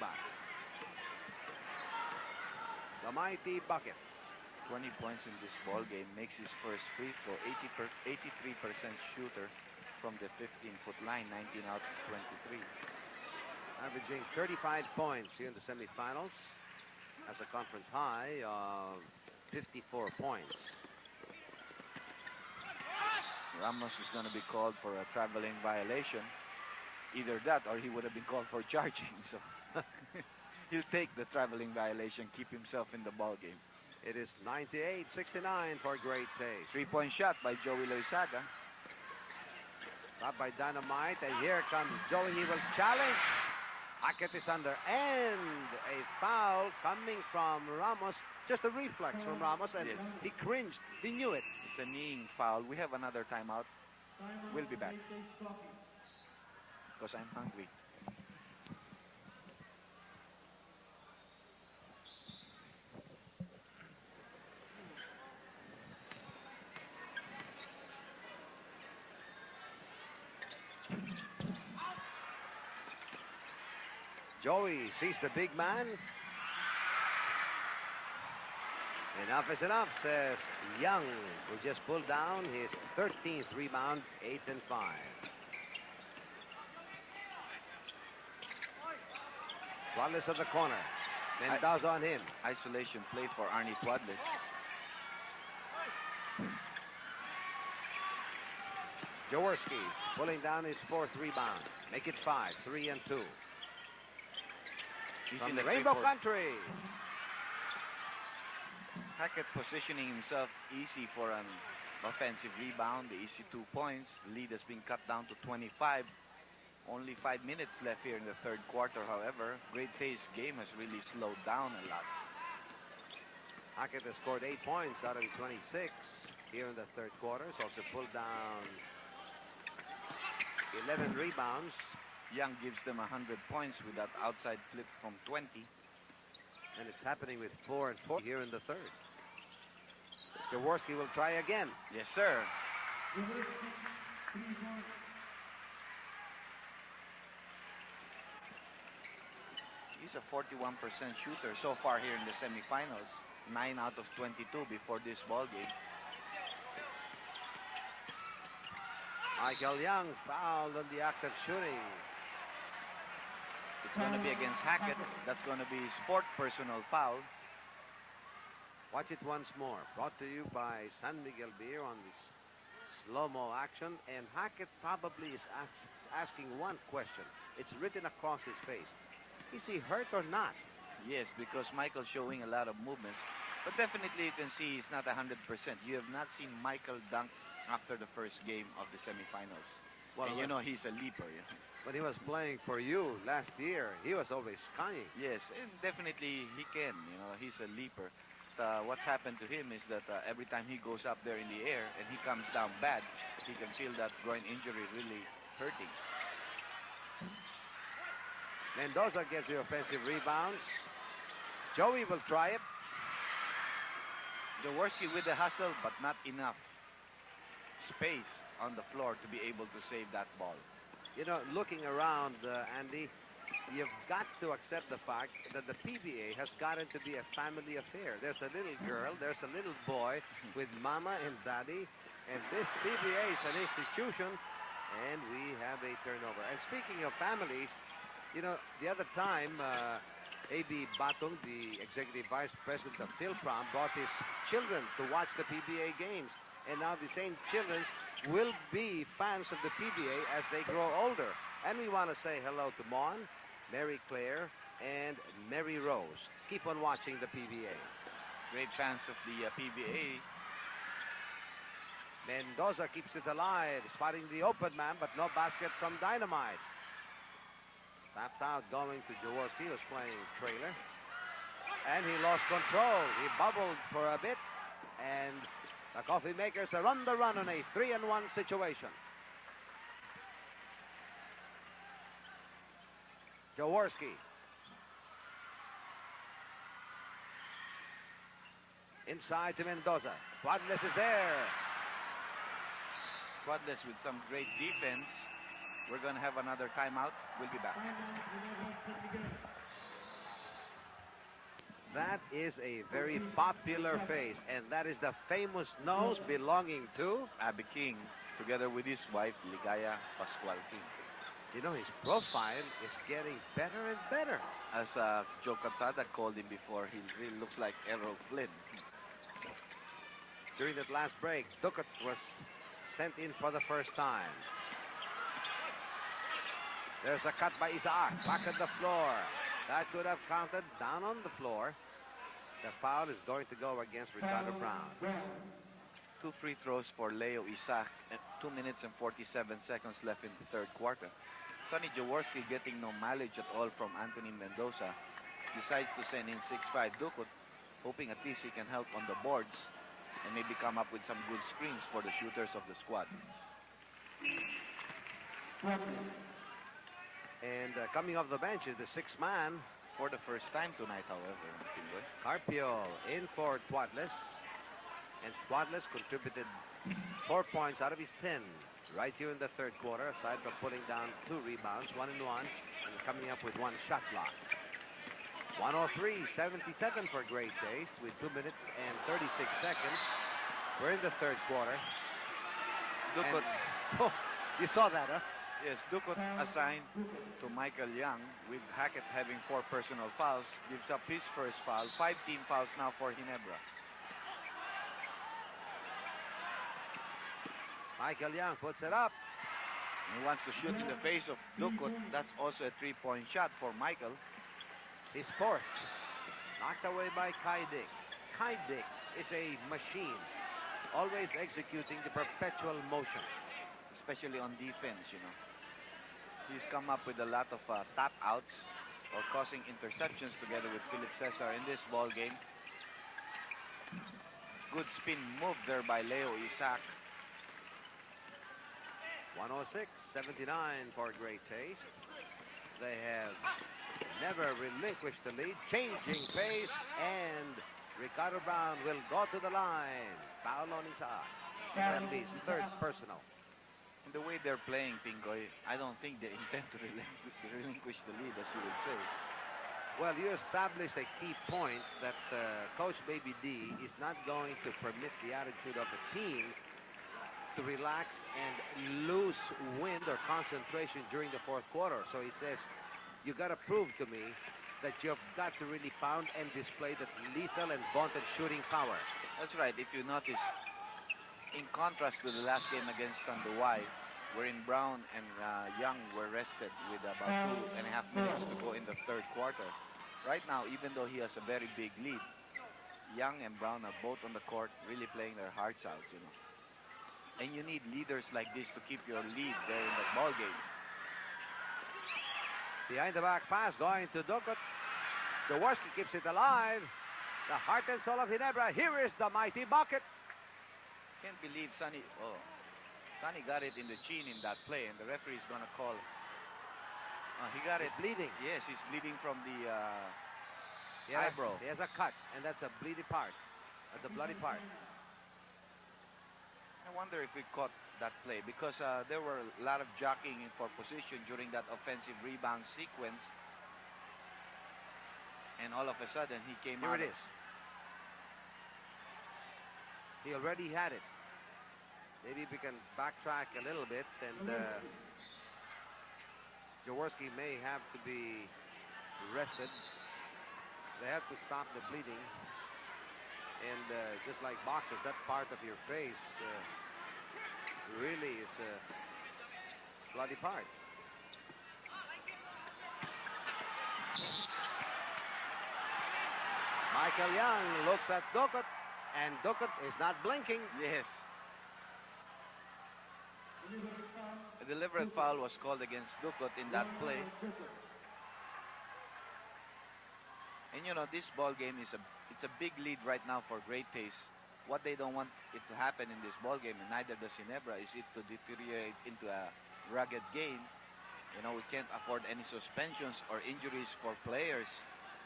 back. The mighty bucket. 20 points in this ball game, makes his first free throw, 83% shooter from the 15-foot line, 19 out of 23. Averaging 35 points here in the semifinals. Has a conference high of 54 points. Ramos is going to be called for a traveling violation. Either that or he would have been called for charging. So he'll take the traveling violation, keep himself in the ball game. It is 98-69 for Great Taste. Three-point shot by Joey Loizaga. Stopped by Dynamite, and here comes Joey. He will challenge. Hackett is under, and a foul coming from Ramos. Just a reflex from Ramos, and yes, he cringed. He knew it. It's a kneeing foul. We have another timeout. We'll be back. Because I'm hungry. Joey sees the big man. Enough is enough, says Young, who just pulled down his 13th rebound, 8 and 5. Wallace at the corner. Mendoza on him. Isolation play for Arnie Tuadles. Jaworski pulling down his 4th rebound. Make it 5, 3 and 2. From the Rainbow Country. Hackett positioning himself easy for an offensive rebound. The easy 2 points. The lead has been cut down to 25. Only 5 minutes left here in the third quarter, however. Great Taste game has really slowed down a lot. Hackett has scored 8 points out of 26 here in the third quarter. He's also pulled down 11 rebounds. Young gives them 100 points with that outside flip from 20. And it's happening with 4 and 4 here in the third. Jaworski will try again. Yes, sir. He's a 41% shooter so far here in the semifinals. 9 out of 22 before this ball game. Michael Young fouled on the act of shooting. It's going to be against Hackett. That's going to be his 4th personal foul. Watch it once more. Brought to you by San Miguel Beer on this slow-mo action. And Hackett probably is asking one question. It's written across his face. Is he hurt or not? Yes, because Michael's showing a lot of movements. But definitely you can see he's not 100%. You have not seen Michael dunk after the first game of the semifinals. Well, and you know he's a leaper. Yeah? When he was playing for you last year, he was always skying. Yes, and definitely he can. You know, he's a leaper. What's happened to him is that every time he goes up there in the air and he comes down bad, he can feel that groin injury really hurting. Mendoza gets the offensive rebounds. Joey will try it. Jaworski with the hustle, but not enough space on the floor to be able to save that ball. You know, looking around, Andy, you've got to accept the fact that the PBA has gotten to be a family affair. There's a little girl, there's a little boy with mama and daddy, and this PBA is an institution, and we have a turnover. And speaking of families, you know, the other time, A.B. Batong, the executive vice president of Philprom, brought his children to watch the PBA games. And now the same children will be fans of the PBA as they grow older. And we want to say hello to Mon, Mary Claire, and Mary Rose. Keep on watching the PBA. Great fans of the PBA. Mendoza keeps it alive, spotting the open man, but no basket from Dynamite. Tapped out going to Jaworski, who was playing trailer. And he lost control. He bubbled for a bit, and the Coffee Makers are on the run on a 3-1 situation. Jaworski. Inside to Mendoza. Tuadles is there. Tuadles with some great defense. We're going to have another timeout. We'll be back. That is a very popular face, and that is the famous nose belonging to, Abby King, together with his wife, Ligaya Pascual King. you know, his profile is getting better and better. As Joe Cantada called him before, he really looks like Errol Flynn. During that last break, Ducat was sent in for the first time. There's a cut by Isaac, back at the floor. That could have counted down on the floor. The foul is going to go against Ricardo Brown. 2 free throws for Leo Isaac, and 2 minutes and 47 seconds left in the third quarter. Sonny Jaworski, getting no mileage at all from Anthony Mendoza, decides to send in 6'5" Ducut, hoping at least he can help on the boards and maybe come up with some good screens for the shooters of the squad. And coming off the bench is the sixth man, For the first time tonight, however, Pingoy. Carpio, in for Tuatles. And Tuatles contributed 4 points out of his 10 right here in the third quarter, aside from putting down 2 rebounds, 1 and 1, and coming up with 1 shot block. 103-77 for Great Taste with 2 minutes and 36 seconds. We're in the third quarter. Ducut, Oh, you saw that, huh? yes, Ducut assigned to Michael Young, with Hackett having 4 personal fouls, gives up his first foul. 5 team fouls now for Ginebra. Michael Young puts it up. He wants to shoot in the face of Ducut. That's also a 3-point shot for Michael. His fourth. Knocked away by Kai Dick. Kai Dick is a machine, always executing the perpetual motion. Especially on defense, you know. He's come up with a lot of tap outs or causing interceptions together with Philip Cesar in this ball game. Good spin move there by Leo Isaac. 106-79 for Great Taste. They have never relinquished the lead. Changing pace, and Ricardo Brown will go to the line. Foul on Isaac. That'll be his third personal. And the way they're playing, Pingoy, I don't think they intend to relinquish the lead, as you would say. Well, you established a key point that Coach Baby D is not going to permit the attitude of the team to relax and lose wind or concentration during the fourth quarter. So he says, you got to prove to me that you've got to really pound and display that lethal and vaunted shooting power. That's right. If you notice, in contrast to the last game against Tanduay, wherein Brown and Young were rested with about 2.5 minutes to go in the third quarter. Right now, even though he has a very big lead, Young and Brown are both on the court really playing their hearts out, you know. And you need leaders like this to keep your lead there in the ball game. Behind the back pass going to Ducat. Jaworski keeps it alive. The heart and soul of Ginebra. Here is the mighty bucket. Can't believe Sonny got it in the chin in that play, and the referee is gonna call. He got it Bleeding. Yes, he's bleeding from the Yes, eyebrow. There's a cut, and that's a bleedy part. That's a bloody part. I wonder if we caught that play, because there were a lot of jockeying for position during that offensive rebound sequence, and all of a sudden he came out. Here it is. He already had it. Maybe we can backtrack a little bit, and Jaworski may have to be rested. They have to stop the bleeding. And just like boxers, that part of your face really is a bloody part. Michael Young looks at Ducat, and Ducat is not blinking. Yes. A deliberate foul was called against Ducat in that play. And you know, this ball game is it's a big lead right now for Great Taste. What they don't want it to happen in this ball game, and neither does Ginebra, is it to deteriorate into a rugged game. You know, we can't afford any suspensions or injuries for players.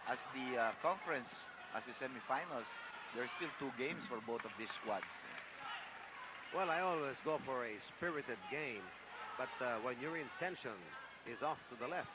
As the conference, as the semifinals, there's still 2 games for both of these squads. Well, I always go for a spirited game, but when your intention is off to the left,